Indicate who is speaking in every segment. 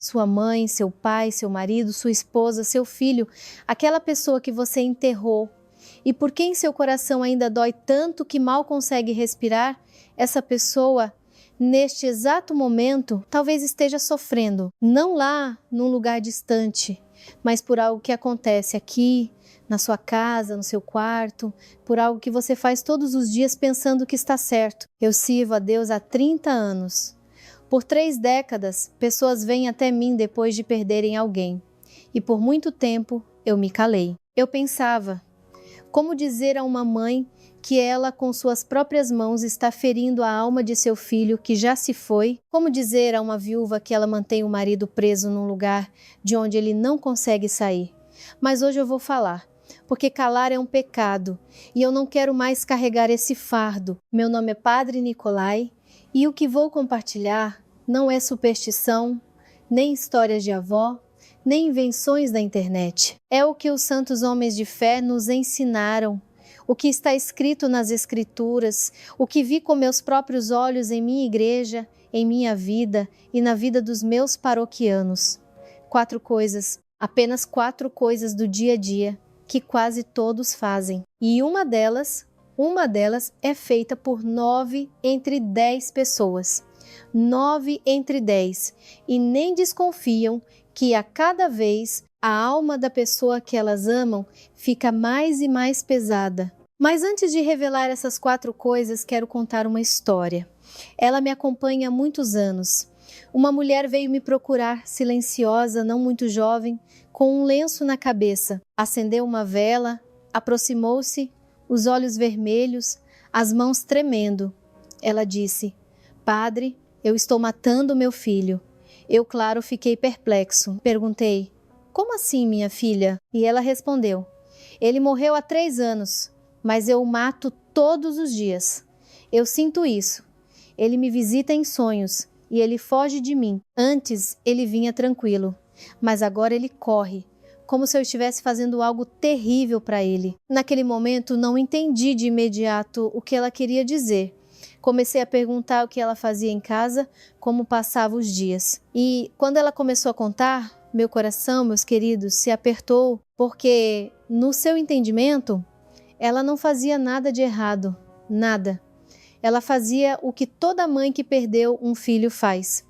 Speaker 1: sua mãe, seu pai, seu marido, sua esposa, seu filho, aquela pessoa que você enterrou e por quem seu coração ainda dói tanto que mal consegue respirar, essa pessoa, neste exato momento, talvez esteja sofrendo, não lá num lugar distante, mas por algo que acontece aqui, na sua casa, no seu quarto, por algo que você faz todos os dias pensando que está certo. Eu sirvo a Deus há 30 anos. Por 3 décadas, pessoas vêm até mim depois de perderem alguém. E por muito tempo, eu me calei. Eu pensava, como dizer a uma mãe que ela com suas próprias mãos está ferindo a alma de seu filho que já se foi? Como dizer a uma viúva que ela mantém o marido preso num lugar de onde ele não consegue sair? Mas hoje eu vou falar, porque calar é um pecado e eu não quero mais carregar esse fardo. Meu nome é Padre Nicolai e o que vou compartilhar não é superstição, nem histórias de avó, nem invenções da internet. É o que os santos homens de fé nos ensinaram, o que está escrito nas Escrituras, o que vi com meus próprios olhos em minha igreja, em minha vida e na vida dos meus paroquianos. 4 coisas, apenas 4 coisas do dia a dia, que quase todos fazem. E uma delas é feita por 9 entre 10 pessoas. 9 entre 10. E nem desconfiam que a cada vez a alma da pessoa que elas amam fica mais e mais pesada. Mas antes de revelar essas 4 coisas, quero contar uma história. Ela me acompanha há muitos anos. Uma mulher veio me procurar, silenciosa, não muito jovem, com um lenço na cabeça. Acendeu uma vela, aproximou-se, os olhos vermelhos, as mãos tremendo. Ela disse: "Padre, eu estou matando meu filho." Eu, claro, fiquei perplexo. Perguntei: "Como assim, minha filha?" E ela respondeu: "Ele morreu há 3 anos, mas eu o mato todos os dias. Eu sinto isso. Ele me visita em sonhos e ele foge de mim. Antes ele vinha tranquilo, mas agora ele corre, como se eu estivesse fazendo algo terrível para ele." Naquele momento não entendi de imediato o que ela queria dizer. Comecei a perguntar o que ela fazia em casa, como passava os dias. E quando ela começou a contar, meu coração, meus queridos, se apertou, porque no seu entendimento, ela não fazia nada de errado, nada. Ela fazia o que toda mãe que perdeu um filho faz.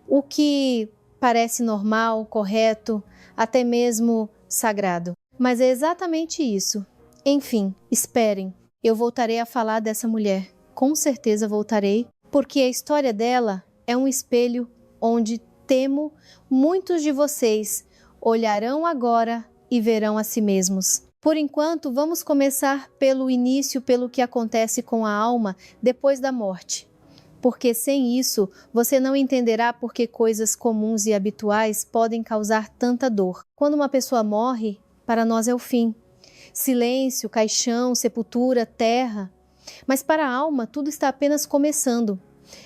Speaker 1: O que parece normal, correto, até mesmo sagrado. Mas é exatamente isso. Enfim, esperem, eu voltarei a falar dessa mulher. Com certeza voltarei, porque a história dela é um espelho onde temo muitos de vocês olharão agora e verão a si mesmos. Por enquanto, vamos começar pelo início, pelo que acontece com a alma depois da morte. Porque sem isso, você não entenderá por que coisas comuns e habituais podem causar tanta dor. Quando uma pessoa morre, para nós é o fim. Silêncio, caixão, sepultura, terra. Mas para a alma, tudo está apenas começando.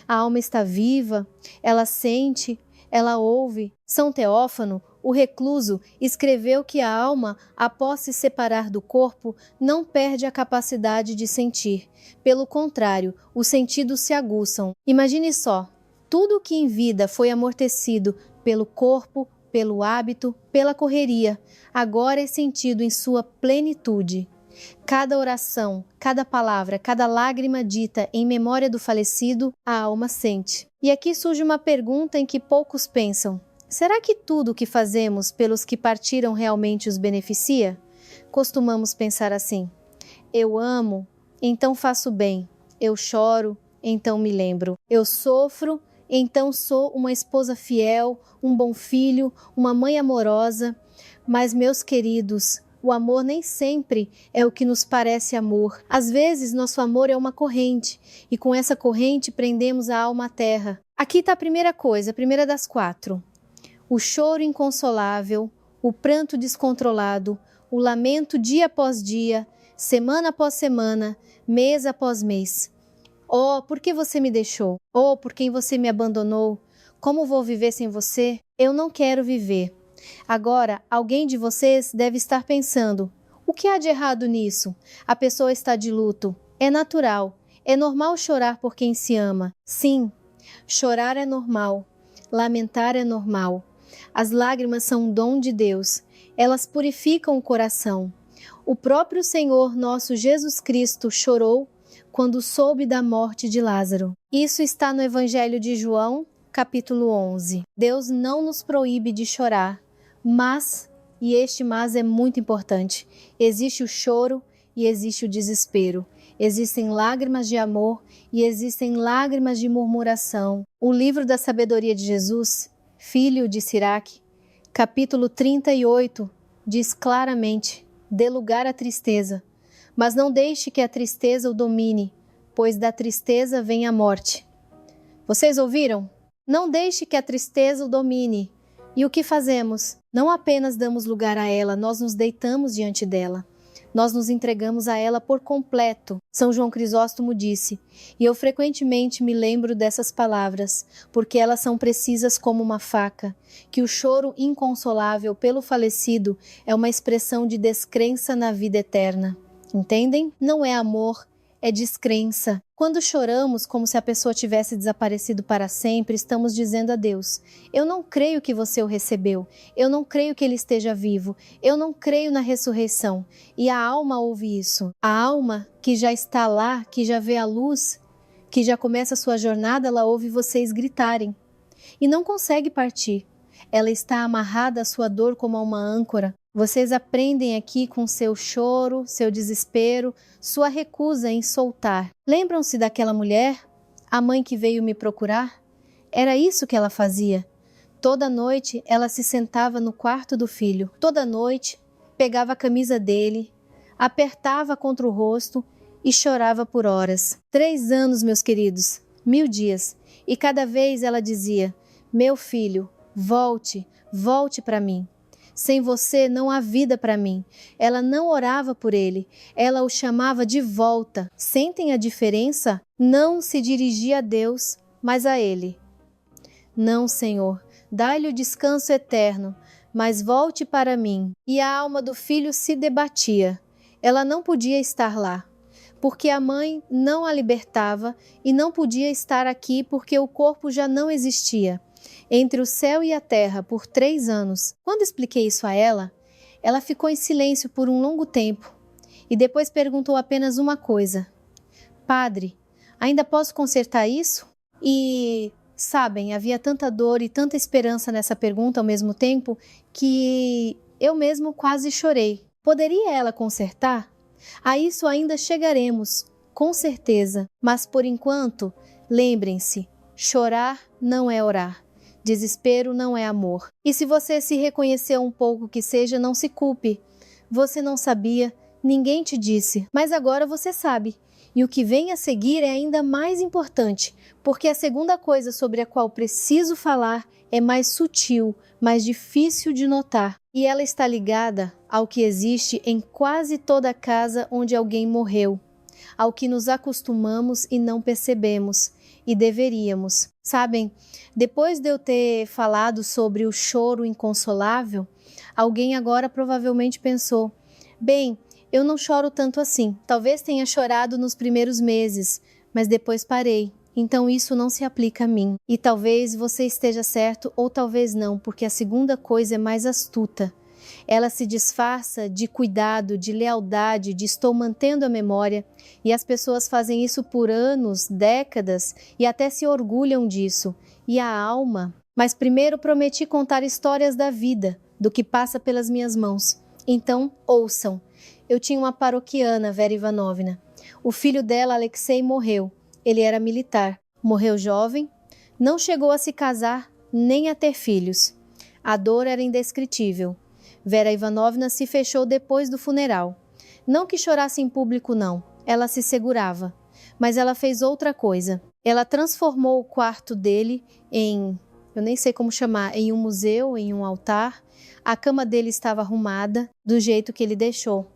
Speaker 1: A alma está viva, ela sente, ela ouve. São Teófano, o recluso, escreveu que a alma, após se separar do corpo, não perde a capacidade de sentir. Pelo contrário, os sentidos se aguçam. Imagine só, tudo que em vida foi amortecido pelo corpo, pelo hábito, pela correria, agora é sentido em sua plenitude. Cada oração, cada palavra, cada lágrima dita em memória do falecido, a alma sente. E aqui surge uma pergunta em que poucos pensam. Será que tudo o que fazemos pelos que partiram realmente os beneficia? Costumamos pensar assim: eu amo, então faço bem. Eu choro, então me lembro. Eu sofro, então sou uma esposa fiel, um bom filho, uma mãe amorosa. Mas, meus queridos, o amor nem sempre é o que nos parece amor. Às vezes, nosso amor é uma corrente, e com essa corrente prendemos a alma à terra. Aqui está a primeira coisa, a primeira das 4. O choro inconsolável, o pranto descontrolado, o lamento dia após dia, semana após semana, mês após mês. Oh, por que você me deixou? Oh, por quem você me abandonou? Como vou viver sem você? Eu não quero viver. Agora, alguém de vocês deve estar pensando: o que há de errado nisso? A pessoa está de luto. É natural. É normal chorar por quem se ama. Sim, chorar é normal. Lamentar é normal. As lágrimas são um dom de Deus. Elas purificam o coração. O próprio Senhor nosso Jesus Cristo chorou quando soube da morte de Lázaro. Isso está no Evangelho de João, capítulo 11. Deus não nos proíbe de chorar, mas, e este mas é muito importante, existe o choro e existe o desespero. Existem lágrimas de amor e existem lágrimas de murmuração. O livro da sabedoria de Jesus, filho de Siraque, capítulo 38, diz claramente: dê lugar à tristeza, mas não deixe que a tristeza o domine, pois da tristeza vem a morte. Vocês ouviram? Não deixe que a tristeza o domine. E o que fazemos? Não apenas damos lugar a ela, nós nos deitamos diante dela. Nós nos entregamos a ela por completo. São João Crisóstomo disse, e eu frequentemente me lembro dessas palavras, porque elas são precisas como uma faca, que o choro inconsolável pelo falecido é uma expressão de descrença na vida eterna. Entendem? Não é amor, é descrença. Quando choramos como se a pessoa tivesse desaparecido para sempre, estamos dizendo a Deus: eu não creio que você o recebeu, eu não creio que ele esteja vivo, eu não creio na ressurreição. E a alma ouve isso. A alma que já está lá, que já vê a luz, que já começa a sua jornada, ela ouve vocês gritarem. E não consegue partir. Ela está amarrada à sua dor como a uma âncora. Vocês aprendem aqui com seu choro, seu desespero, sua recusa em soltar. Lembram-se daquela mulher, a mãe que veio me procurar? Era isso que ela fazia. Toda noite ela se sentava no quarto do filho. Toda noite pegava a camisa dele, apertava contra o rosto e chorava por horas. 3 anos, meus queridos, 1000 dias. E cada vez ela dizia: meu filho, volte, volte para mim. Sem você não há vida para mim. Ela não orava por ele, ela o chamava de volta. Sentem a diferença? Não se dirigia a Deus, mas a ele. Não, Senhor, dai-lhe o descanso eterno, mas volte para mim. E a alma do filho se debatia. Ela não podia estar lá, porque a mãe não a libertava e não podia estar aqui porque o corpo já não existia. Entre o céu e a terra por 3 anos. Quando expliquei isso a ela, ela ficou em silêncio por um longo tempo e depois perguntou apenas uma coisa: Padre, ainda posso consertar isso? E, sabem, havia tanta dor e tanta esperança nessa pergunta ao mesmo tempo que eu mesmo quase chorei. Poderia ela consertar? A isso ainda chegaremos, com certeza, mas por enquanto, lembrem-se, chorar não é orar. Desespero não é amor. E se você se reconheceu um pouco que seja, não se culpe. Você não sabia, ninguém te disse, mas agora você sabe. E o que vem a seguir é ainda mais importante, porque a segunda coisa sobre a qual preciso falar é mais sutil, mais difícil de notar. E ela está ligada ao que existe em quase toda casa onde alguém morreu, ao que nos acostumamos e não percebemos. E deveríamos. Sabem, depois de eu ter falado sobre o choro inconsolável, alguém agora provavelmente pensou: bem, eu não choro tanto assim. Talvez tenha chorado nos primeiros meses, mas depois parei. Então isso não se aplica a mim. E talvez você esteja certo ou talvez não, porque a segunda coisa é mais astuta. Ela se disfarça de cuidado, de lealdade, de estou mantendo a memória, e as pessoas fazem isso por anos, décadas, e até se orgulham disso. E a alma? Mas primeiro prometi contar histórias da vida, do que passa pelas minhas mãos. Então, ouçam. Eu tinha uma paroquiana, Vera Ivanovna. O filho dela, Alexei, morreu. Ele era militar. Morreu jovem, não chegou a se casar, nem a ter filhos. A dor era indescritível. Vera Ivanovna se fechou depois do funeral. Não que chorasse em público, não. Ela se segurava. Mas ela fez outra coisa. Ela transformou o quarto dele em, eu nem sei como chamar, em um museu, em um altar. A cama dele estava arrumada, do jeito que ele deixou.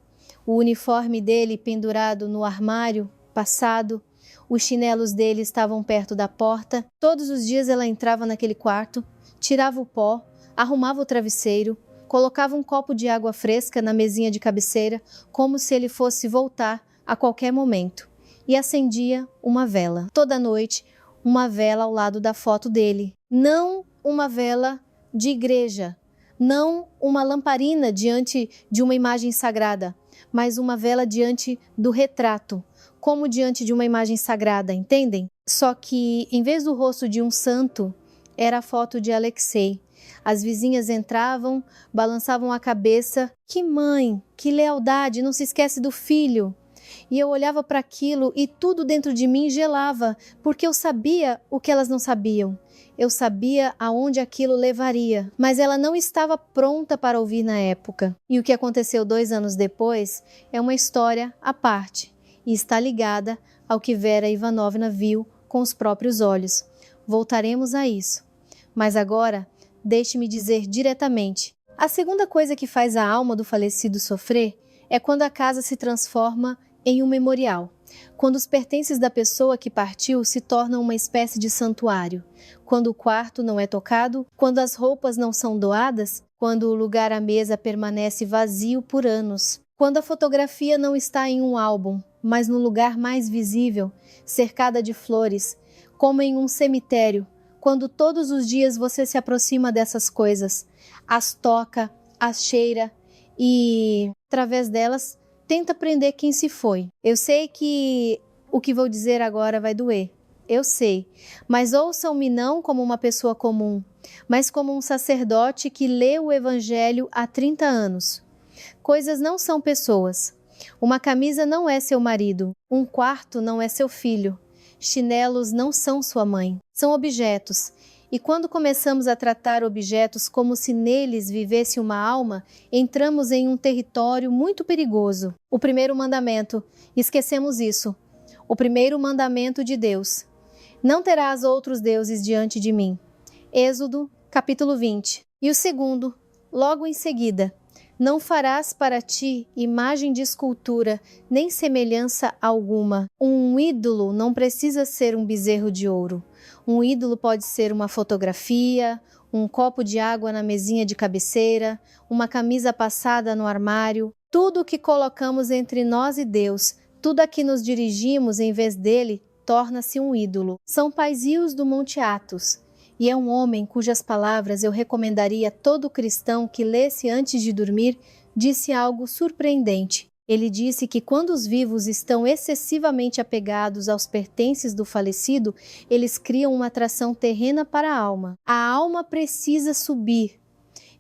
Speaker 1: O uniforme dele pendurado no armário, passado. Os chinelos dele estavam perto da porta. Todos os dias ela entrava naquele quarto, tirava o pó, arrumava o travesseiro, colocava um copo de água fresca na mesinha de cabeceira, como se ele fosse voltar a qualquer momento, e acendia uma vela. Toda noite, uma vela ao lado da foto dele. Não uma vela de igreja, não uma lamparina diante de uma imagem sagrada, mas uma vela diante do retrato, como diante de uma imagem sagrada, entendem? Só que, em vez do rosto de um santo, era a foto de Alexei. As vizinhas entravam, balançavam a cabeça. Que mãe, que lealdade, não se esquece do filho. E eu olhava para aquilo e tudo dentro de mim gelava, porque eu sabia o que elas não sabiam. Eu sabia aonde aquilo levaria, mas ela não estava pronta para ouvir na época. E o que aconteceu 2 anos depois é uma história à parte e está ligada ao que Vera Ivanovna viu com os próprios olhos. Voltaremos a isso. Mas agora, deixe-me dizer diretamente. A segunda coisa que faz a alma do falecido sofrer é quando a casa se transforma em um memorial. Quando os pertences da pessoa que partiu se tornam uma espécie de santuário. Quando o quarto não é tocado, quando as roupas não são doadas, quando o lugar à mesa permanece vazio por anos. Quando a fotografia não está em um álbum, mas no lugar mais visível, cercada de flores, como em um cemitério. Quando todos os dias você se aproxima dessas coisas, as toca, as cheira e, através delas, tenta prender quem se foi. Eu sei que o que vou dizer agora vai doer. Eu sei. Mas ouçam-me não como uma pessoa comum, mas como um sacerdote que lê o Evangelho há 30 anos. Coisas não são pessoas. Uma camisa não é seu marido. Um quarto não é seu filho. Chinelos não são sua mãe. São objetos. E quando começamos a tratar objetos como se neles vivesse uma alma, entramos em um território muito perigoso. O primeiro mandamento, esquecemos isso. O primeiro mandamento de Deus. Não terás outros deuses diante de mim. Êxodo, capítulo 20. E o segundo, logo em seguida. Não farás para ti imagem de escultura, nem semelhança alguma. Um ídolo não precisa ser um bezerro de ouro. Um ídolo pode ser uma fotografia, um copo de água na mesinha de cabeceira, uma camisa passada no armário. Tudo o que colocamos entre nós e Deus, tudo a que nos dirigimos em vez dele, torna-se um ídolo. São paizios do Monte Athos. E é um homem cujas palavras eu recomendaria a todo cristão que lesse antes de dormir, disse algo surpreendente. Ele disse que quando os vivos estão excessivamente apegados aos pertences do falecido, eles criam uma atração terrena para a alma. A alma precisa subir.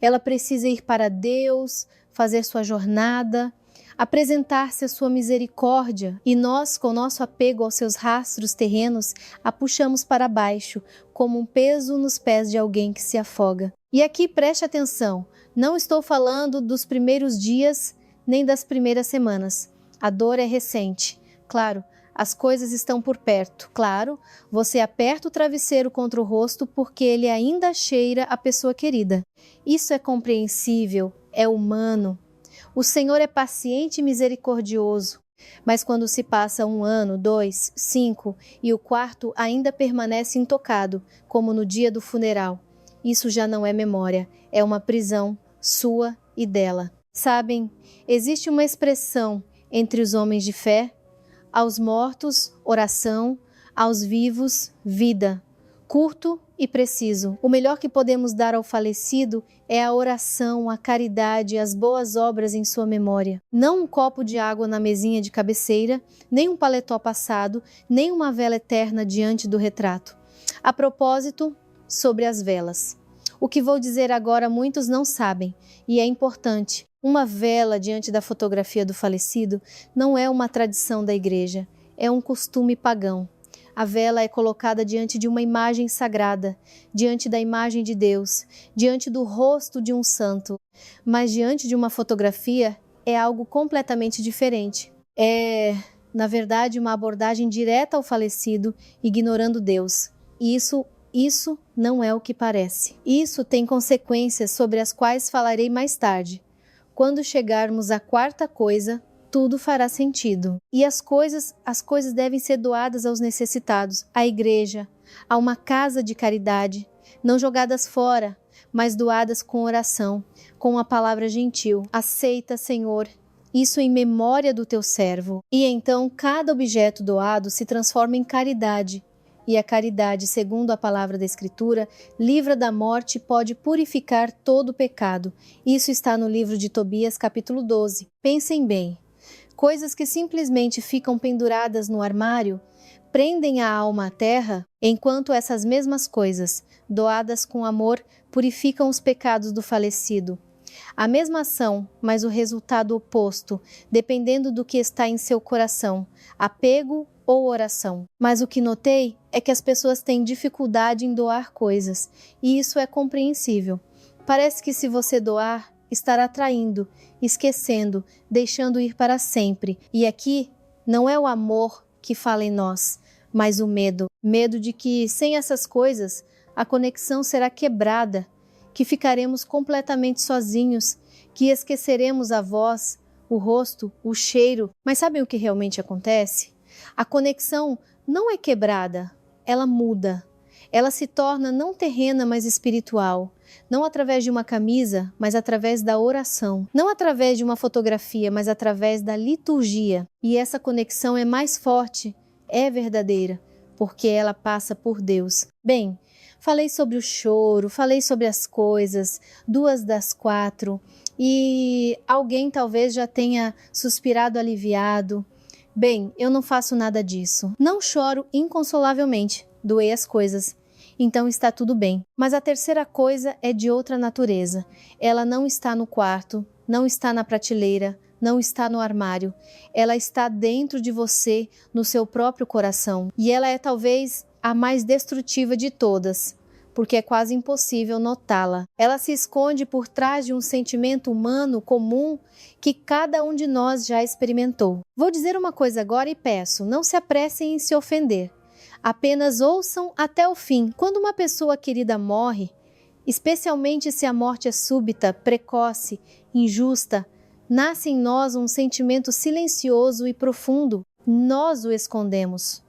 Speaker 1: Ela precisa ir para Deus, fazer sua jornada, apresentar-se à sua misericórdia, e nós, com nosso apego aos seus rastros terrenos, a puxamos para baixo, como um peso nos pés de alguém que se afoga. E aqui preste atenção, não estou falando dos primeiros dias nem das primeiras semanas. A dor é recente. Claro, as coisas estão por perto. Claro, você aperta o travesseiro contra o rosto porque ele ainda cheira a pessoa querida. Isso é compreensível, é humano. O Senhor é paciente e misericordioso, mas quando se passa 1 ano, 2, 5 e o quarto ainda permanece intocado, como no dia do funeral, isso já não é memória, é uma prisão sua e dela. Sabem, existe uma expressão entre os homens de fé: aos mortos, oração, aos vivos, vida. Curto e preciso. O melhor que podemos dar ao falecido é a oração, a caridade, as boas obras em sua memória. Não um copo de água na mesinha de cabeceira, nem um paletó passado, nem uma vela eterna diante do retrato. A propósito, sobre as velas. O que vou dizer agora muitos não sabem, e é importante. Uma vela diante da fotografia do falecido não é uma tradição da igreja, é um costume pagão. A vela é colocada diante de uma imagem sagrada, diante da imagem de Deus, diante do rosto de um santo. Mas diante de uma fotografia é algo completamente diferente. É, na verdade, uma abordagem direta ao falecido, ignorando Deus. Isso não é o que parece. Isso tem consequências sobre as quais falarei mais tarde. Quando chegarmos à quarta coisa, tudo fará sentido. E as coisas devem ser doadas aos necessitados, à igreja, a uma casa de caridade, não jogadas fora, mas doadas com oração, com uma palavra gentil. Aceita, Senhor, isso em memória do teu servo. E então cada objeto doado se transforma em caridade, E a caridade, segundo a palavra da Escritura, livra da morte e pode purificar todo o pecado. Isso está no livro de Tobias, capítulo 12. Pensem bem. Coisas que simplesmente ficam penduradas no armário prendem a alma à terra, enquanto essas mesmas coisas, doadas com amor, purificam os pecados do falecido. A mesma ação, mas o resultado oposto, dependendo do que está em seu coração, apego ou oração. Mas o que notei é que as pessoas têm dificuldade em doar coisas, e isso é compreensível. Parece que se você doar, estará traindo, esquecendo, deixando ir para sempre. E aqui não é o amor que fala em nós, mas o medo. Medo de que, sem essas coisas, a conexão será quebrada, que ficaremos completamente sozinhos, que esqueceremos a voz, o rosto, o cheiro. Mas sabem o que realmente acontece? A conexão não é quebrada, ela muda. Ela se torna não terrena, mas espiritual. Não através de uma camisa, mas através da oração. Não através de uma fotografia, mas através da liturgia. E essa conexão é mais forte, é verdadeira, porque ela passa por Deus. Bem, falei sobre o choro, falei sobre as coisas, 2 das 4, e alguém talvez já tenha suspirado aliviado. Bem, eu não faço nada disso. Não choro inconsolavelmente, doei as coisas. Então está tudo bem. Mas a terceira coisa é de outra natureza. Ela não está no quarto, não está na prateleira, não está no armário. Ela está dentro de você, no seu próprio coração. E ela é talvez a mais destrutiva de todas, porque é quase impossível notá-la. Ela se esconde por trás de um sentimento humano comum que cada um de nós já experimentou. Vou dizer uma coisa agora e peço, não se apressem em se ofender. Apenas ouçam até o fim. Quando uma pessoa querida morre, especialmente se a morte é súbita, precoce, injusta, nasce em nós um sentimento silencioso e profundo. Nós o escondemos,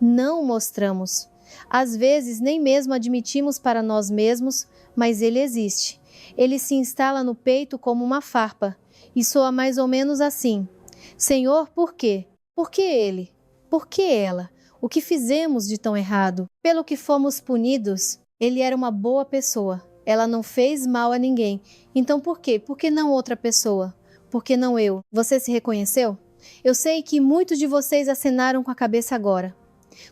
Speaker 1: não o mostramos. Às vezes nem mesmo admitimos para nós mesmos, mas ele existe. Ele se instala no peito como uma farpa e soa mais ou menos assim: Senhor, por quê? Por que ele? Por que ela? O que fizemos de tão errado? Pelo que fomos punidos? Ele era uma boa pessoa. Ela não fez mal a ninguém. Então por quê? Por que não outra pessoa? Por que não eu? Você se reconheceu? Eu sei que muitos de vocês acenaram com a cabeça agora.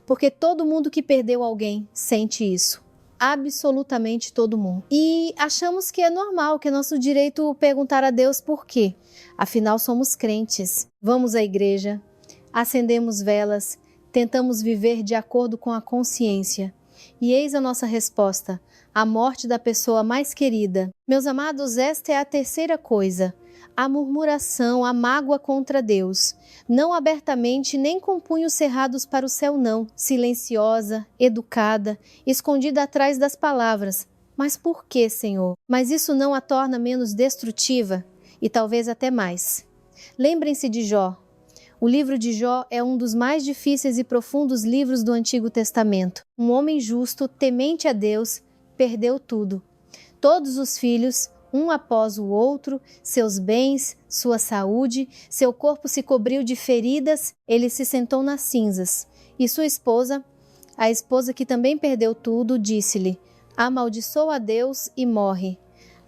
Speaker 1: Porque todo mundo que perdeu alguém sente isso. Absolutamente todo mundo. E achamos que é normal, que é nosso direito perguntar a Deus por quê. Afinal, somos crentes. Vamos à igreja, acendemos velas, tentamos viver de acordo com a consciência. E eis a nossa resposta: a morte da pessoa mais querida. Meus amados, esta é a terceira coisa. A murmuração, a mágoa contra Deus. Não abertamente, nem com punhos cerrados para o céu, não. Silenciosa, educada, escondida atrás das palavras. Mas por que, Senhor? Mas isso não a torna menos destrutiva? E talvez até mais. Lembrem-se de Jó. O livro de Jó é um dos mais difíceis e profundos livros do Antigo Testamento. Um homem justo, temente a Deus, perdeu tudo. Todos os filhos, um após o outro, seus bens, sua saúde, seu corpo se cobriu de feridas, ele se sentou nas cinzas. E sua esposa, a esposa que também perdeu tudo, disse-lhe: amaldiçoa a Deus e morre.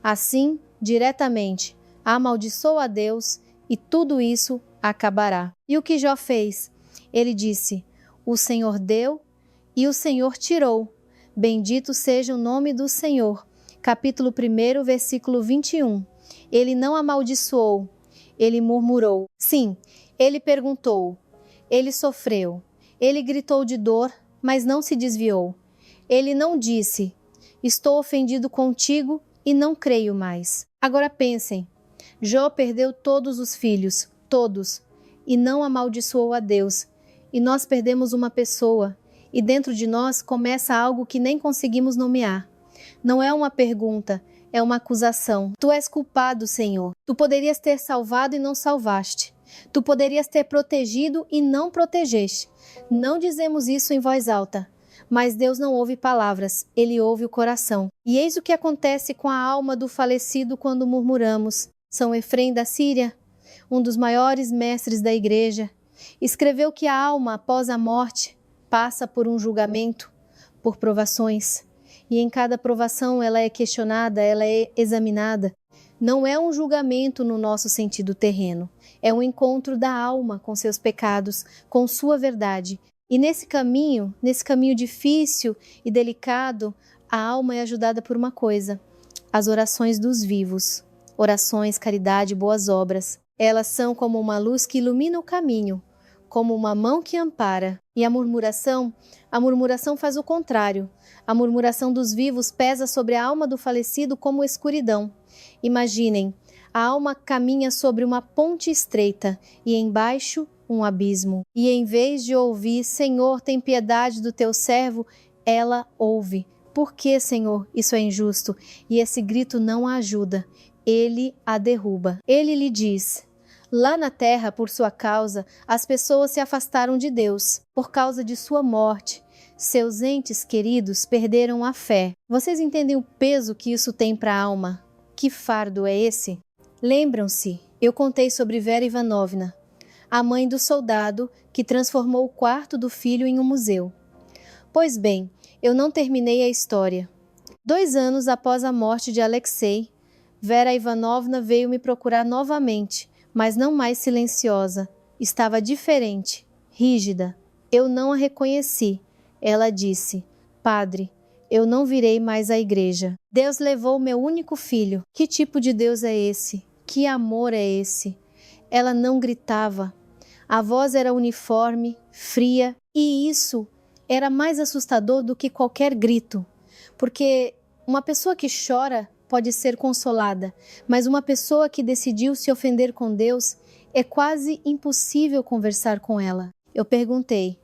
Speaker 1: Assim, diretamente, amaldiçoa a Deus e tudo isso acabará. E o que Jó fez? Ele disse: o Senhor deu e o Senhor tirou. Bendito seja o nome do Senhor. Capítulo 1, versículo 21. Ele não amaldiçoou, ele murmurou. Sim, ele perguntou, ele sofreu, ele gritou de dor, mas não se desviou. Ele não disse: estou ofendido contigo e não creio mais. Agora pensem, Jó perdeu todos os filhos, todos, e não amaldiçoou a Deus. E nós perdemos uma pessoa, e dentro de nós começa algo que nem conseguimos nomear. Não é uma pergunta, é uma acusação. Tu és culpado, Senhor. Tu poderias ter salvado e não salvaste. Tu poderias ter protegido e não protegeste. Não dizemos isso em voz alta, mas Deus não ouve palavras, Ele ouve o coração. E eis o que acontece com a alma do falecido quando murmuramos. São Efrém da Síria, um dos maiores mestres da igreja, escreveu que a alma após a morte passa por um julgamento, por provações. E em cada provação ela é questionada, ela é examinada. Não é um julgamento no nosso sentido terreno, é um encontro da alma com seus pecados, com sua verdade. E nesse caminho difícil e delicado, a alma é ajudada por uma coisa: as orações dos vivos. Orações, caridade, boas obras. Elas são como uma luz que ilumina o caminho, como uma mão que ampara. E a murmuração faz o contrário. A murmuração dos vivos pesa sobre a alma do falecido como escuridão. Imaginem, a alma caminha sobre uma ponte estreita e embaixo um abismo. E em vez de ouvir, Senhor, tem piedade do teu servo, ela ouve. Por que, Senhor, isso é injusto? E esse grito não a ajuda. Ele a derruba. Ele lhe diz: lá na terra, por sua causa, as pessoas se afastaram de Deus. Por causa de sua morte, seus entes queridos perderam a fé. Vocês entendem o peso que isso tem para a alma? Que fardo é esse? Lembram-se, eu contei sobre Vera Ivanovna, a mãe do soldado que transformou o quarto do filho em um museu. Pois bem, eu não terminei a história. 2 anos após a morte de Alexei, Vera Ivanovna veio me procurar novamente, mas não mais silenciosa. Estava diferente, rígida. Eu não a reconheci. Ela disse: Padre, eu não virei mais à igreja. Deus levou meu único filho. Que tipo de Deus é esse? Que amor é esse? Ela não gritava. A voz era uniforme, fria, e isso era mais assustador do que qualquer grito, porque uma pessoa que chora pode ser consolada, mas uma pessoa que decidiu se ofender com Deus, é quase impossível conversar com ela. Eu perguntei: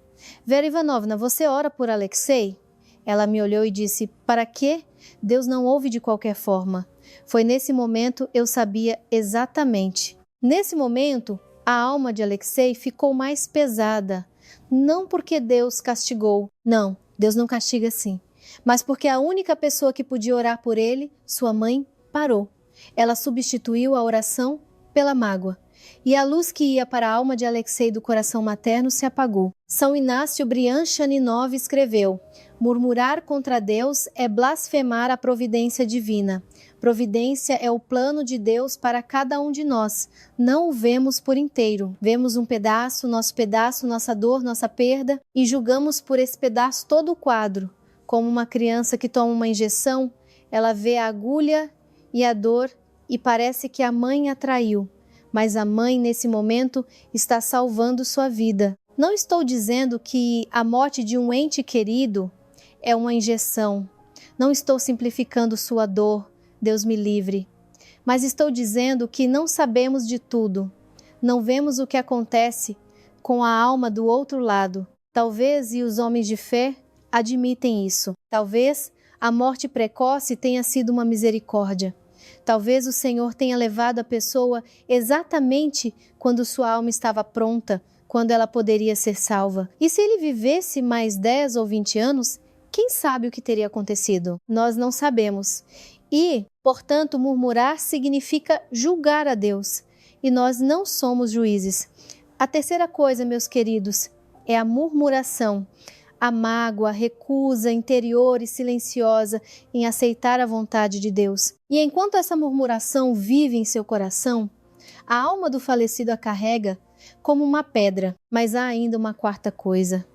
Speaker 1: Vera Ivanovna, você ora por Alexei? Ela me olhou e disse: para quê? Deus não ouve de qualquer forma. Foi nesse momento eu sabia exatamente. Nesse momento, a alma de Alexei ficou mais pesada. Não porque Deus castigou. Não, Deus não castiga assim. Mas porque a única pessoa que podia orar por ele, sua mãe, parou. Ela substituiu a oração pela mágoa. E a luz que ia para a alma de Alexei do coração materno se apagou. São Inácio Brianchaninov escreveu: murmurar contra Deus é blasfemar a providência divina. Providência é o plano de Deus para cada um de nós. Não o vemos por inteiro. Vemos um pedaço, nossa dor, nossa perda, e julgamos por esse pedaço todo o quadro. Como uma criança que toma uma injeção, ela vê a agulha e a dor e parece que a mãe a traiu. Mas a mãe, nesse momento, está salvando sua vida. Não estou dizendo que a morte de um ente querido é uma injeção. Não estou simplificando sua dor, Deus me livre. Mas estou dizendo que não sabemos de tudo. Não vemos o que acontece com a alma do outro lado. Talvez, e os homens de fé admitem isso, talvez a morte precoce tenha sido uma misericórdia. Talvez o Senhor tenha levado a pessoa exatamente quando sua alma estava pronta, quando ela poderia ser salva. E se ele vivesse mais 10 ou 20 anos, quem sabe o que teria acontecido? Nós não sabemos. E, portanto, murmurar significa julgar a Deus. E nós não somos juízes. A terceira coisa, meus queridos, é a murmuração. A mágoa, a recusa interior e silenciosa em aceitar a vontade de Deus. E enquanto essa murmuração vive em seu coração, a alma do falecido a carrega como uma pedra. Mas há ainda uma quarta coisa.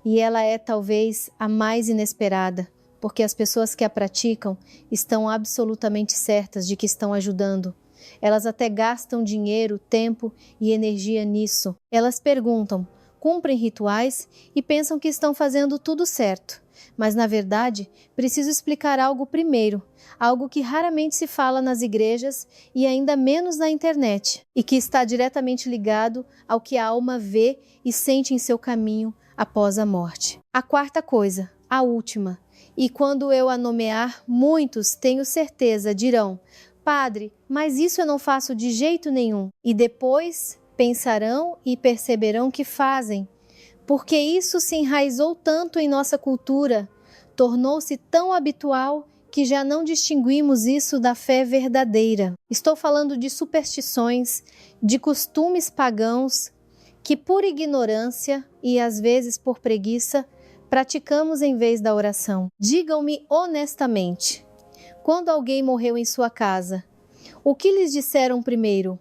Speaker 1: E ela é talvez a mais inesperada, porque as pessoas que a praticam estão absolutamente certas de que estão ajudando. Elas até gastam dinheiro, tempo e energia nisso. Elas perguntam: cumprem rituais e pensam que estão fazendo tudo certo. Mas, na verdade, preciso explicar algo primeiro, algo que raramente se fala nas igrejas e ainda menos na internet, e que está diretamente ligado ao que a alma vê e sente em seu caminho após a morte. A quarta coisa, a última, e quando eu a nomear, muitos, tenho certeza, dirão: Padre, mas isso eu não faço de jeito nenhum. E depois pensarão e perceberão que fazem, porque isso se enraizou tanto em nossa cultura, tornou-se tão habitual que já não distinguimos isso da fé verdadeira. Estou falando de superstições, de costumes pagãos que por ignorância e às vezes por preguiça praticamos em vez da oração. Digam-me honestamente, quando alguém morreu em sua casa, o que lhes disseram primeiro?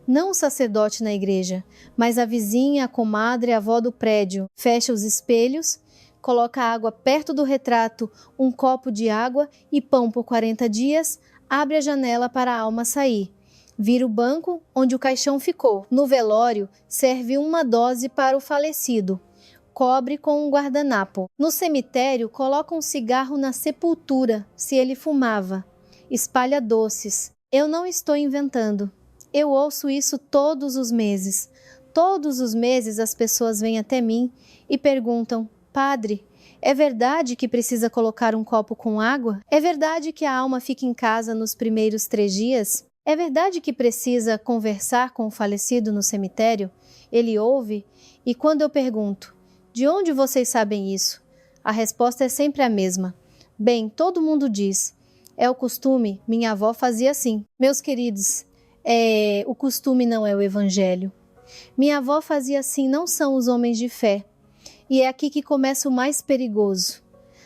Speaker 1: Não o sacerdote na igreja, mas a vizinha, a comadre, a avó do prédio. Fecha os espelhos, coloca água perto do retrato, um copo de água e pão por 40 dias, abre a janela para a alma sair. Vira o banco onde o caixão ficou. No velório, serve uma dose para o falecido. Cobre com um guardanapo. No cemitério, coloca um cigarro na sepultura, se ele fumava. Espalha doces. Eu não estou inventando. Eu ouço isso todos os meses. Todos os meses as pessoas vêm até mim e perguntam: Padre, é verdade que precisa colocar um copo com água? É verdade que a alma fica em casa nos primeiros 3 dias? É verdade que precisa conversar com o falecido no cemitério? Ele ouve e quando eu pergunto: de onde vocês sabem isso? A resposta é sempre a mesma. Bem, todo mundo diz. É o costume, minha avó fazia assim. Meus queridos, o costume não é o evangelho. Minha avó fazia assim, não são os homens de fé. E é aqui que começa o mais perigoso.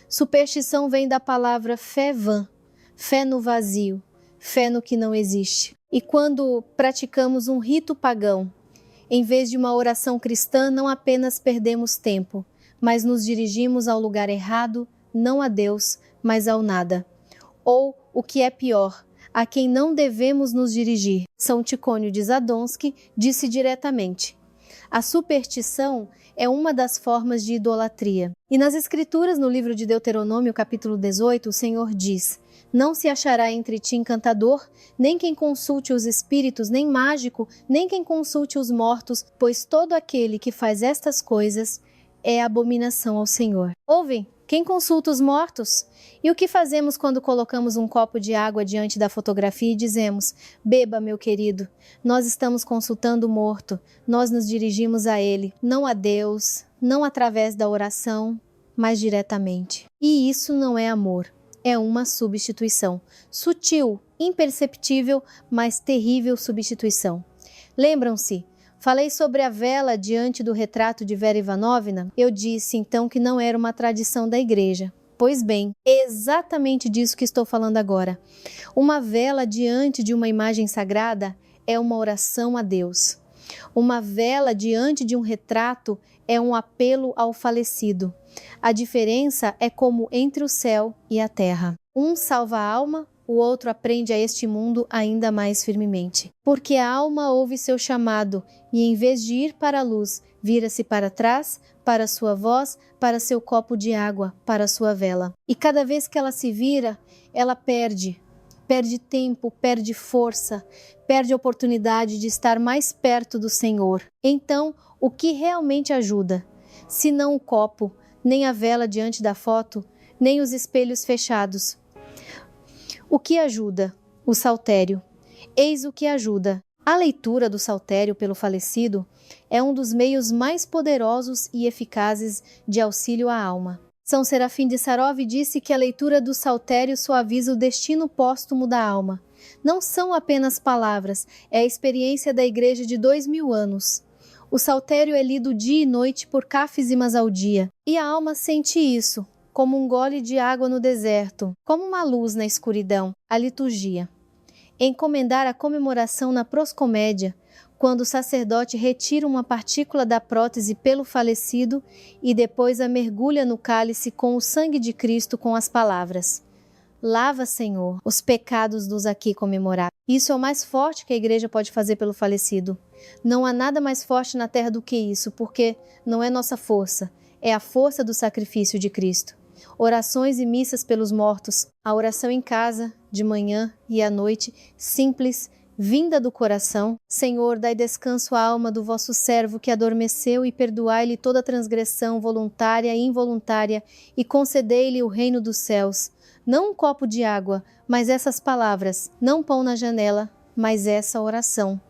Speaker 1: Superstição vem da palavra fé vã, fé no vazio, fé no que não existe. E quando praticamos um rito pagão, em vez de uma oração cristã, não apenas perdemos tempo, mas nos dirigimos ao lugar errado, não a Deus, mas ao nada. Ou, o que é pior, a quem não devemos nos dirigir. São Ticônio de Zadonsky disse diretamente: a superstição é uma das formas de idolatria. E nas Escrituras, no livro de Deuteronômio, capítulo 18, o Senhor diz: não se achará entre ti encantador, nem quem consulte os espíritos, nem mágico, nem quem consulte os mortos, pois todo aquele que faz estas coisas é abominação ao Senhor. Ouvem? Quem consulta os mortos? E o que fazemos quando colocamos um copo de água diante da fotografia e dizemos: beba, meu querido, nós estamos consultando o morto, nós nos dirigimos a ele, não a Deus, não através da oração, mas diretamente. E isso não é amor, é uma substituição. Sutil, imperceptível, mas terrível substituição. Lembram-se? Falei sobre a vela diante do retrato de Vera Ivanovna? Eu disse então que não era uma tradição da igreja. Pois bem, é exatamente disso que estou falando agora. Uma vela diante de uma imagem sagrada é uma oração a Deus. Uma vela diante de um retrato é um apelo ao falecido. A diferença é como entre o céu e a terra. Um salva a alma, o outro aprende a este mundo ainda mais firmemente. Porque a alma ouve seu chamado e, em vez de ir para a luz, vira-se para trás, para sua voz, para seu copo de água, para sua vela. E cada vez que ela se vira, ela perde tempo, perde força, perde a oportunidade de estar mais perto do Senhor. Então, o que realmente ajuda? Se não o copo, nem a vela diante da foto, nem os espelhos fechados. O que ajuda? O saltério. Eis o que ajuda. A leitura do saltério pelo falecido é um dos meios mais poderosos e eficazes de auxílio à alma. São Serafim de Sarov disse que a leitura do saltério suaviza o destino póstumo da alma. Não são apenas palavras, é a experiência da igreja de 2000 anos. O saltério é lido dia e noite por cáfizimas ao dia, e a alma sente isso, como um gole de água no deserto, como uma luz na escuridão, a liturgia. Encomendar a comemoração na proscomédia, quando o sacerdote retira uma partícula da prótese pelo falecido e depois a mergulha no cálice com o sangue de Cristo com as palavras: lava, Senhor, os pecados dos aqui comemorados. Isso é o mais forte que a igreja pode fazer pelo falecido. Não há nada mais forte na terra do que isso, porque não é nossa força, é a força do sacrifício de Cristo. Orações e missas pelos mortos, a oração em casa, de manhã e à noite, simples, vinda do coração. Senhor, dai descanso à alma do vosso servo que adormeceu e perdoai-lhe toda transgressão voluntária e involuntária e concedei-lhe o reino dos céus. Não um copo de água, mas essas palavras, não pão na janela, mas essa oração.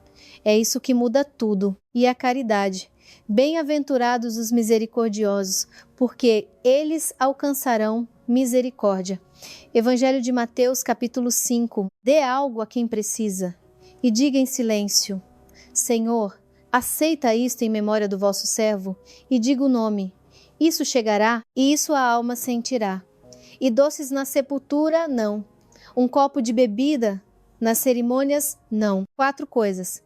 Speaker 1: É isso que muda tudo. E a caridade. Bem-aventurados os misericordiosos, porque eles alcançarão misericórdia. Evangelho de Mateus, capítulo 5. Dê algo a quem precisa e diga em silêncio: Senhor, Aceita isto em memória do vosso servo, e diga o nome. Isso chegará, e isso a alma sentirá. E doces na sepultura, não. Um copo de bebida, nas cerimônias, não. 4 coisas.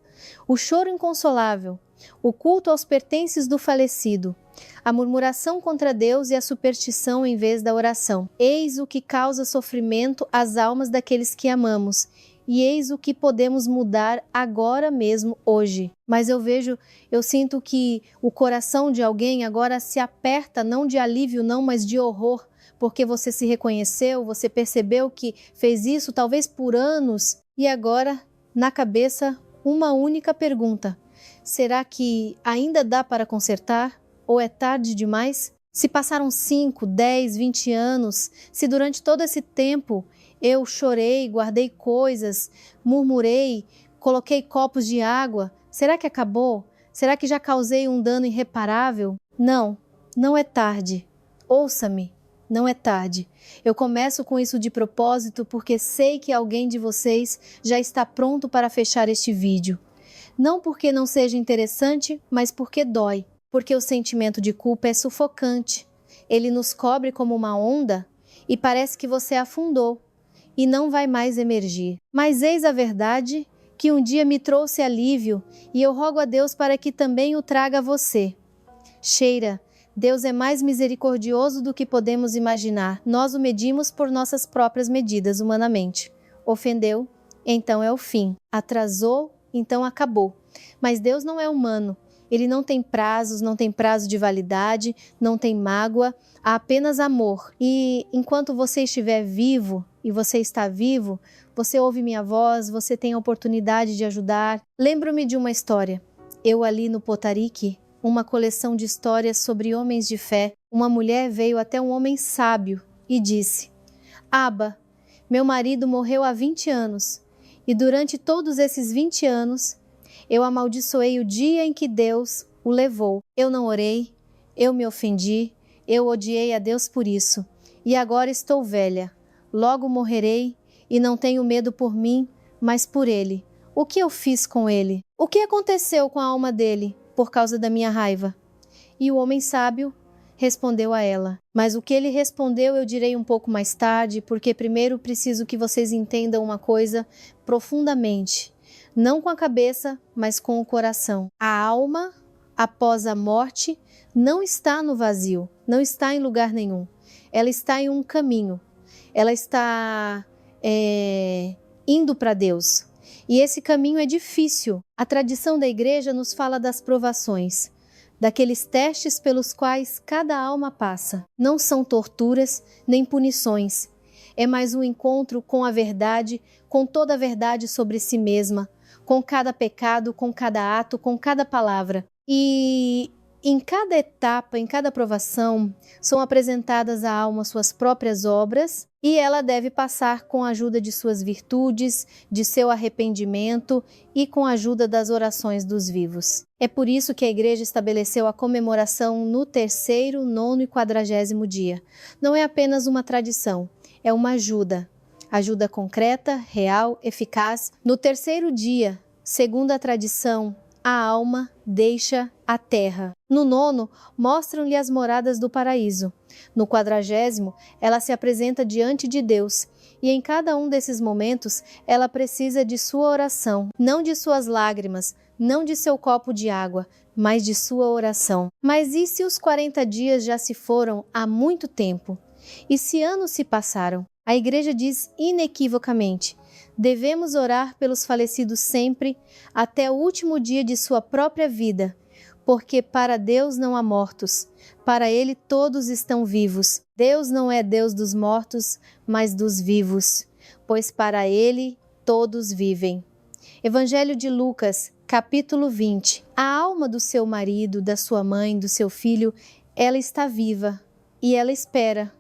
Speaker 1: O choro inconsolável, o culto aos pertences do falecido, a murmuração contra Deus e a superstição em vez da oração. Eis o que causa sofrimento às almas daqueles que amamos, e eis o que podemos mudar agora mesmo, hoje. Mas eu sinto que o coração de alguém agora se aperta, não de alívio não, mas de horror, porque você se reconheceu, você percebeu que fez isso talvez por anos, e agora, na cabeça, uma única pergunta: será que ainda dá para consertar? Ou é tarde demais? Se passaram 5, 10, 20 anos, se durante todo esse tempo eu chorei, guardei coisas, murmurei, coloquei copos de água, será que acabou? Será que já causei um dano irreparável? Não, não é tarde. Ouça-me, não é tarde. Eu começo com isso de propósito porque sei que alguém de vocês já está pronto para fechar este vídeo. Não porque não seja interessante, mas porque dói. Porque o sentimento de culpa é sufocante. Ele nos cobre como uma onda e parece que você afundou e não vai mais emergir. Mas eis a verdade que um dia me trouxe alívio e eu rogo a Deus para que também o traga a você. Cheira, Deus é mais misericordioso do que podemos imaginar. Nós o medimos por nossas próprias medidas humanamente. Ofendeu? Então é o fim. Atrasou? Então acabou. Mas Deus não é humano. Ele não tem prazos, não tem prazo de validade, não tem mágoa, há apenas amor. E enquanto você estiver vivo, e você está vivo, você ouve minha voz, você tem a oportunidade de ajudar. Lembro-me de uma história. Eu ali no Potarique, uma coleção de histórias sobre homens de fé, uma mulher veio até um homem sábio e disse: Aba, meu marido morreu há 20 anos, e durante todos esses 20 anos, eu amaldiçoei o dia em que Deus o levou. Eu não orei, eu me ofendi, eu odiei a Deus por isso. E agora estou velha. Logo morrerei e não tenho medo por mim, mas por ele. O que eu fiz com ele? O que aconteceu com a alma dele por causa da minha raiva? E o homem sábio respondeu a ela. Mas o que ele respondeu eu direi um pouco mais tarde, porque primeiro preciso que vocês entendam uma coisa profundamente. Não com a cabeça, mas com o coração. A alma, após a morte, não está no vazio, não está em lugar nenhum. Ela está em um caminho. Ela está indo para Deus. E esse caminho é difícil. A tradição da igreja nos fala das provações, daqueles testes pelos quais cada alma passa. Não são torturas nem punições. É mais um encontro com a verdade, com toda a verdade sobre si mesma, com cada pecado, com cada ato, com cada palavra. E em cada etapa, em cada provação, são apresentadas à alma suas próprias obras e ela deve passar com a ajuda de suas virtudes, de seu arrependimento e com a ajuda das orações dos vivos. É por isso que a igreja estabeleceu a comemoração no 3º, 9º e 40º dia. Não é apenas uma tradição, é uma ajuda. Ajuda concreta, real, eficaz. No 3º dia, segundo a tradição, a alma deixa a terra. No 9º, mostram-lhe as moradas do paraíso. No 40º, ela se apresenta diante de Deus. E em cada um desses momentos, ela precisa de sua oração, não de suas lágrimas, não de seu copo de água, mas de sua oração. Mas e se os 40 dias já se foram há muito tempo? E se anos se passaram? A igreja diz inequivocamente: devemos orar pelos falecidos sempre, até o último dia de sua própria vida, porque para Deus não há mortos, para Ele todos estão vivos. Deus não é Deus dos mortos, mas dos vivos, pois para Ele todos vivem. Evangelho de Lucas, capítulo 20. A alma do seu marido, da sua mãe, do seu filho, ela está viva e ela espera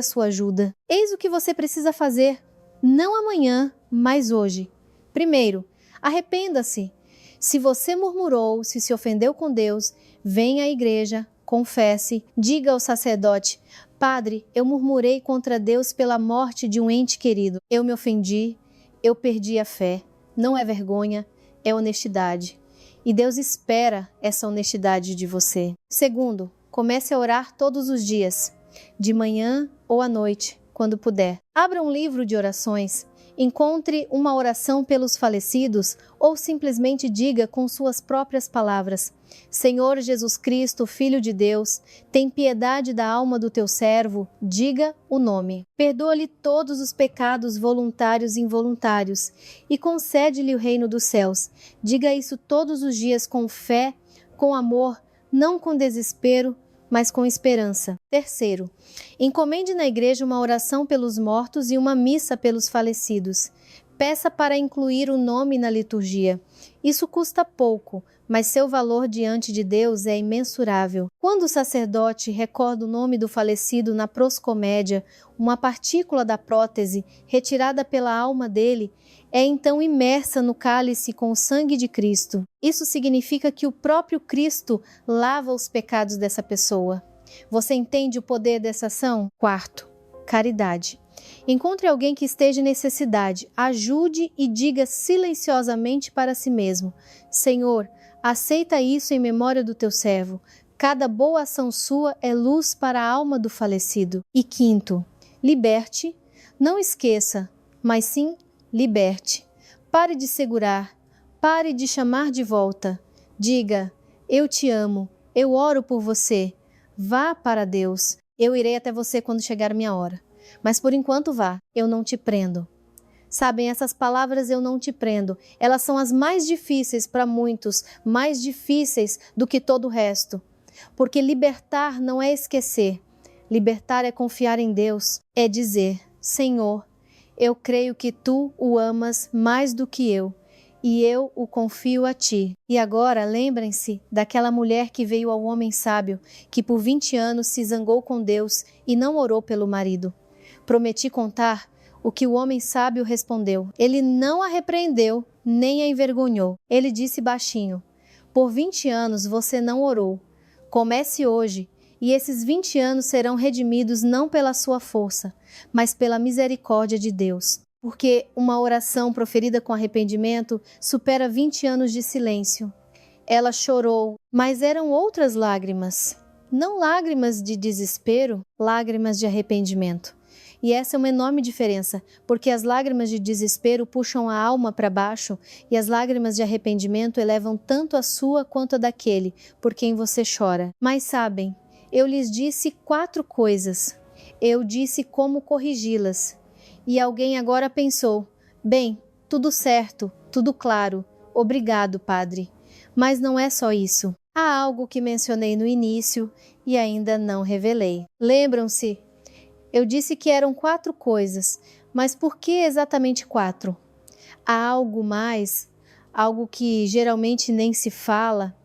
Speaker 1: sua ajuda. Eis o que você precisa fazer, não amanhã, mas hoje. Primeiro, arrependa-se. Se você murmurou, se ofendeu com Deus, venha à igreja, confesse, diga ao sacerdote: Padre, eu murmurei contra Deus pela morte de um ente querido. Eu me ofendi, eu perdi a fé. Não é vergonha, é honestidade. E Deus espera essa honestidade de você. Segundo, comece a orar todos os dias, de manhã ou à noite, quando puder. Abra um livro de orações, encontre uma oração pelos falecidos ou simplesmente diga com suas próprias palavras: Senhor Jesus Cristo, Filho de Deus, tem piedade da alma do teu servo, diga o nome. Perdoa-lhe todos os pecados voluntários e involuntários e concede-lhe o reino dos céus. Diga isso todos os dias com fé, com amor, não com desespero, mas com esperança. Terceiro, encomende na igreja uma oração pelos mortos e uma missa pelos falecidos. Peça para incluir o nome na liturgia. Isso custa pouco, mas seu valor diante de Deus é imensurável. Quando o sacerdote recorda o nome do falecido na proscomédia, uma partícula da prótese, retirada pela alma dele, é então imersa no cálice com o sangue de Cristo. Isso significa que o próprio Cristo lava os pecados dessa pessoa. Você entende o poder dessa ação? Quarto, caridade. Encontre alguém que esteja em necessidade, ajude e diga silenciosamente para si mesmo: Senhor, aceita isso em memória do teu servo. Cada boa ação sua é luz para a alma do falecido. E quinto, liberte. Não esqueça, mas sim liberte. Pare de segurar, pare de chamar de volta. Diga: eu te amo, eu oro por você. Vá para Deus. Eu irei até você quando chegar minha hora. Mas por enquanto vá, eu não te prendo. Sabem, essas palavras eu não te prendo, elas são as mais difíceis para muitos, mais difíceis do que todo o resto. Porque libertar não é esquecer. Libertar é confiar em Deus, é dizer: Senhor, eu creio que tu o amas mais do que eu, e eu o confio a ti. E agora lembrem-se daquela mulher que veio ao homem sábio, que por 20 anos se zangou com Deus e não orou pelo marido. Prometi contar o que o homem sábio respondeu. Ele não a repreendeu, nem a envergonhou. Ele disse baixinho: por 20 anos você não orou. Comece hoje, e esses 20 anos serão redimidos não pela sua força, mas pela misericórdia de Deus. Porque uma oração proferida com arrependimento supera 20 anos de silêncio. Ela chorou, mas eram outras lágrimas. Não lágrimas de desespero, lágrimas de arrependimento. E essa é uma enorme diferença, porque as lágrimas de desespero puxam a alma para baixo e as lágrimas de arrependimento elevam tanto a sua quanto a daquele por quem você chora. Mas sabem, eu lhes disse 4 coisas. Eu disse como corrigi-las. E alguém agora pensou: bem, tudo certo, tudo claro. Obrigado, Padre. Mas não é só isso. Há algo que mencionei no início e ainda não revelei. Lembram-se? Eu disse que eram 4 coisas, mas por que exatamente 4? Há algo mais, algo que geralmente nem se fala,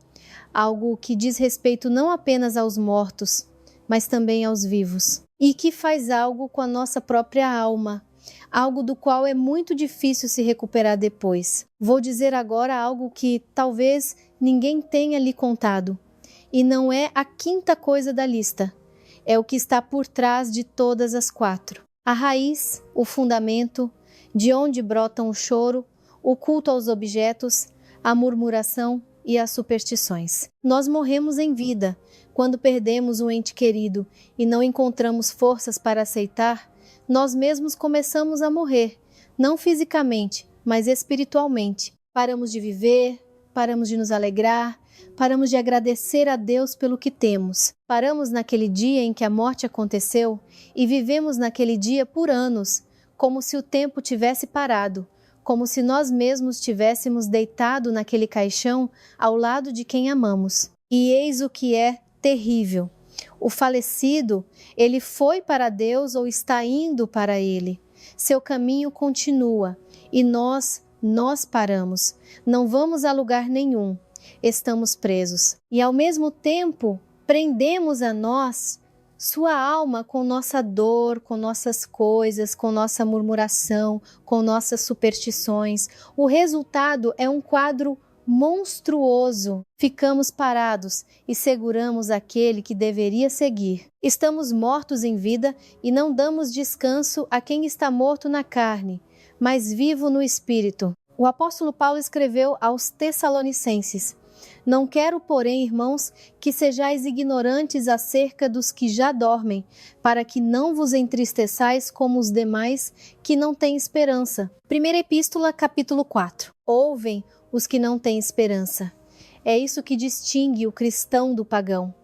Speaker 1: algo que diz respeito não apenas aos mortos, mas também aos vivos, e que faz algo com a nossa própria alma, algo do qual é muito difícil se recuperar depois. Vou dizer agora algo que talvez ninguém tenha lhe contado, e não é a 5ª coisa da lista. É o que está por trás de todas as 4. A raiz, o fundamento, de onde brotam o choro, o culto aos objetos, a murmuração e as superstições. Nós morremos em vida quando perdemos um ente querido e não encontramos forças para aceitar. Nós mesmos começamos a morrer, não fisicamente, mas espiritualmente. Paramos de viver, paramos de nos alegrar, paramos de agradecer a Deus pelo que temos. Paramos naquele dia em que a morte aconteceu e vivemos naquele dia por anos, como se o tempo tivesse parado, como se nós mesmos tivéssemos deitado naquele caixão ao lado de quem amamos. E eis o que é terrível. O falecido, ele foi para Deus ou está indo para Ele. Seu caminho continua e nós paramos. Não vamos a lugar nenhum. Estamos presos. E ao mesmo tempo, prendemos a nós, sua alma, com nossa dor, com nossas coisas, com nossa murmuração, com nossas superstições. O resultado é um quadro monstruoso. Ficamos parados e seguramos aquele que deveria seguir. Estamos mortos em vida e não damos descanso a quem está morto na carne, mas vivo no espírito. O apóstolo Paulo escreveu aos Tessalonicenses: Não quero, porém, irmãos, que sejais ignorantes acerca dos que já dormem, para que não vos entristeçais como os demais que não têm esperança. Primeira Epístola, capítulo 4. Ouvem os que não têm esperança. É isso que distingue o cristão do pagão.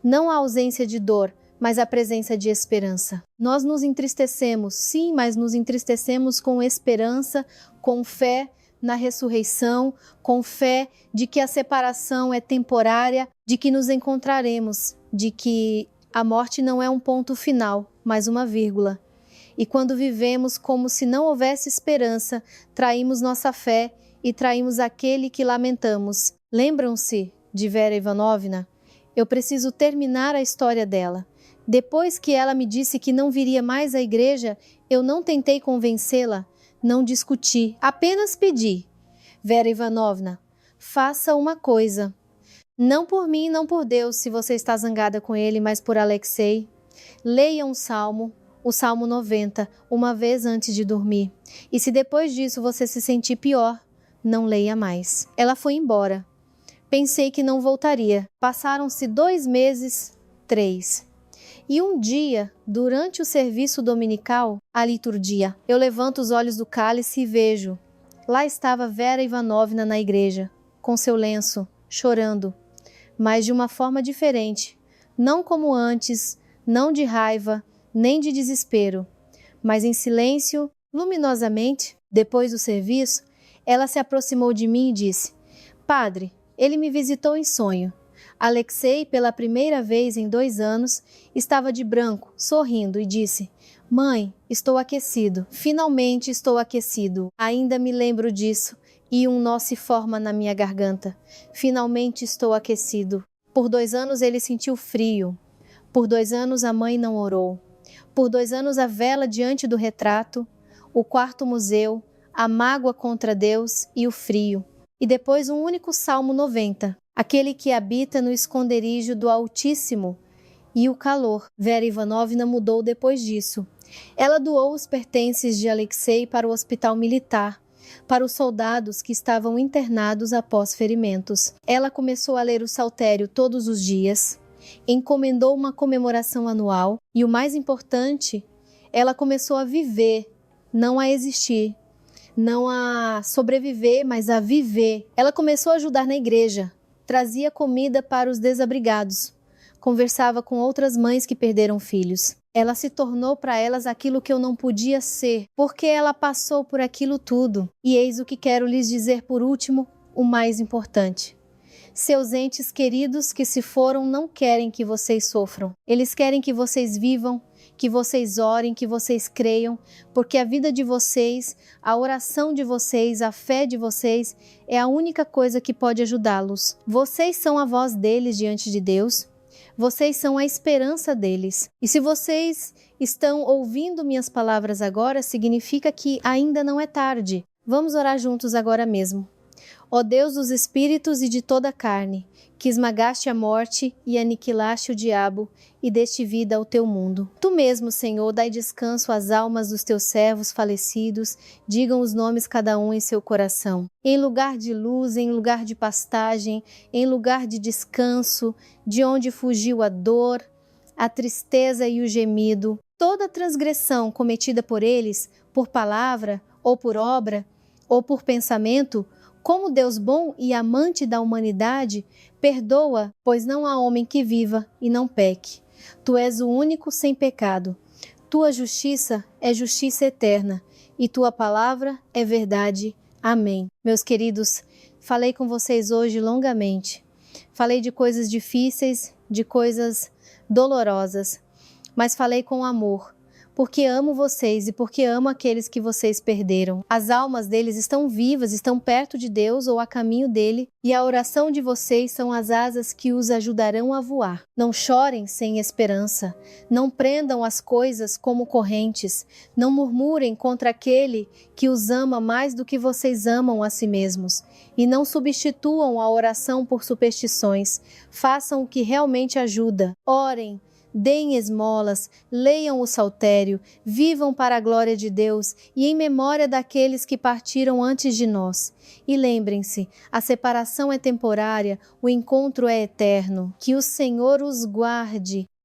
Speaker 1: Não a ausência de dor, mas a presença de esperança. Nós nos entristecemos, sim, mas nos entristecemos com esperança, com fé na ressurreição, com fé de que a separação é temporária, de que nos encontraremos, de que a morte não é um ponto final, mas uma vírgula. E quando vivemos como se não houvesse esperança, traímos nossa fé e traímos aquele que lamentamos. Lembram-se de Vera Ivanovna? Eu preciso terminar a história dela. Depois que ela me disse que não viria mais à igreja, eu não tentei convencê-la, não discuti, apenas pedi. Vera Ivanovna, faça uma coisa. Não por mim, não por Deus, se você está zangada com ele, mas por Alexei. Leia um salmo, o Salmo 90, uma vez antes de dormir. E se depois disso você se sentir pior, não leia mais. Ela foi embora. Pensei que não voltaria. Passaram-se 2 meses, 3. E um dia, durante o serviço dominical, a liturgia, eu levanto os olhos do cálice e vejo. Lá estava Vera Ivanovna na igreja, com seu lenço, chorando, mas de uma forma diferente, não como antes, não de raiva, nem de desespero, mas em silêncio, luminosamente. Depois do serviço, ela se aproximou de mim e disse: Padre, ele me visitou em sonho. Alexei, pela primeira vez em 2 anos, estava de branco, sorrindo, e disse: Mãe, estou aquecido. Finalmente estou aquecido. Ainda me lembro disso, e um nó se forma na minha garganta. Finalmente estou aquecido. Por 2 anos ele sentiu frio. Por 2 anos a mãe não orou. Por 2 anos a vela diante do retrato, o quarto museu, a mágoa contra Deus e o frio. E depois um único Salmo 90. Aquele que habita no esconderijo do Altíssimo, e o calor. Vera Ivanovna mudou depois disso. Ela doou os pertences de Alexei para o hospital militar, para os soldados que estavam internados após ferimentos. Ela começou a ler o saltério todos os dias, encomendou uma comemoração anual e, o mais importante, ela começou a viver, não a existir, não a sobreviver, mas a viver. Ela começou a ajudar na igreja, trazia comida para os desabrigados, conversava com outras mães que perderam filhos. Ela se tornou para elas aquilo que eu não podia ser, porque ela passou por aquilo tudo. E eis o que quero lhes dizer por último, o mais importante. Seus entes queridos que se foram não querem que vocês sofram. Eles querem que vocês vivam, que vocês orem, que vocês creiam, porque a vida de vocês, a oração de vocês, a fé de vocês é a única coisa que pode ajudá-los. Vocês são a voz deles diante de Deus. Vocês são a esperança deles. E se vocês estão ouvindo minhas palavras agora, significa que ainda não é tarde. Vamos orar juntos agora mesmo. Ó Deus dos espíritos e de toda a carne, que esmagaste a morte e aniquilaste o diabo e deste vida ao teu mundo. Tu mesmo, Senhor, dai descanso às almas dos teus servos falecidos, digam os nomes cada um em seu coração. Em lugar de luz, em lugar de pastagem, em lugar de descanso, de onde fugiu a dor, a tristeza e o gemido, toda transgressão cometida por eles, por palavra, ou por obra, ou por pensamento, como Deus bom e amante da humanidade, perdoa, pois não há homem que viva e não peque. Tu és o único sem pecado. Tua justiça é justiça eterna, e tua palavra é verdade. Amém. Meus queridos, falei com vocês hoje longamente. Falei de coisas difíceis, de coisas dolorosas, mas falei com amor, porque amo vocês e porque amo aqueles que vocês perderam. As almas deles estão vivas, estão perto de Deus ou a caminho dele, e a oração de vocês são as asas que os ajudarão a voar. Não chorem sem esperança, não prendam as coisas como correntes, não murmurem contra aquele que os ama mais do que vocês amam a si mesmos, e não substituam a oração por superstições. Façam o que realmente ajuda. Orem, deem esmolas, leiam o saltério, vivam para a glória de Deus e em memória daqueles que partiram antes de nós. E lembrem-se, a separação é temporária, o encontro é eterno. Que o Senhor os guarde.